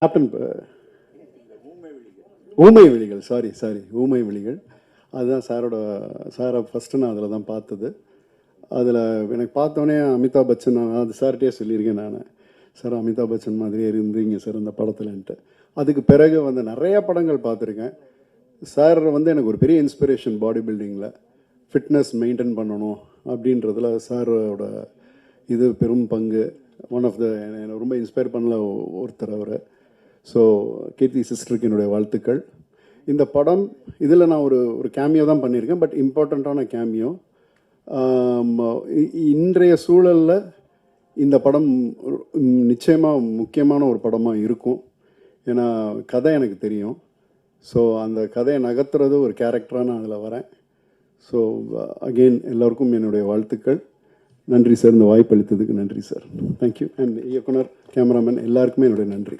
Captain ஊமை விழிகள், sorry ஊமை விழிகள். அதுதான் சாரை ஃபஸ்ட்டு நான் அதில் தான் பார்த்தது. அதில் எனக்கு பார்த்தோன்னே அமிதாப் பச்சன், நான் அது சார்கிட்டே சொல்லியிருக்கேன் நான், சார் அமிதாப் பச்சன் மாதிரியே இருந்தீங்க சார் இந்த படத்துலன்ட்டு. அதுக்கு பிறகு வந்து நிறையா படங்கள் பார்த்துருக்கேன். சார் வந்து எனக்கு ஒரு பெரிய இன்ஸ்பிரேஷன் பாடி பில்டிங்கில், ஃபிட்னஸ் மெயின்டைன் பண்ணணும் அப்படின்றதுல சாரோட இது பெரும் பங்கு. ஒன் ஆஃப் த என்னை ரொம்ப இன்ஸ்பயர் பண்ணல ஒருத்தர் அவர். ஸோ கீர்த்தி சிஸ்டருக்கு என்னுடைய வாழ்த்துக்கள். இந்த படம் இதில் நான் ஒரு கேமியோ தான் பண்ணியிருக்கேன், பட் இம்பார்ட்டண்ட்டான கேமியோ. இன்றைய சூழலில் இந்த படம் நிச்சயமாக முக்கியமான ஒரு படமாக இருக்கும். ஏன்னா கதை எனக்கு தெரியும். ஸோ அந்த கதையை நகர்த்துறது ஒரு கேரக்டராக நான் அதில் வரேன். ஸோ அகெயின் எல்லோருக்கும் என்னுடைய வாழ்த்துக்கள். நன்றி சார், இந்த வாய்ப்பு அளித்ததுக்கு நன்றி சார். தேங்க்யூ. அண்ட் இயக்குனர், கேமராமேன் எல்லாருக்குமே என்னுடைய நன்றி.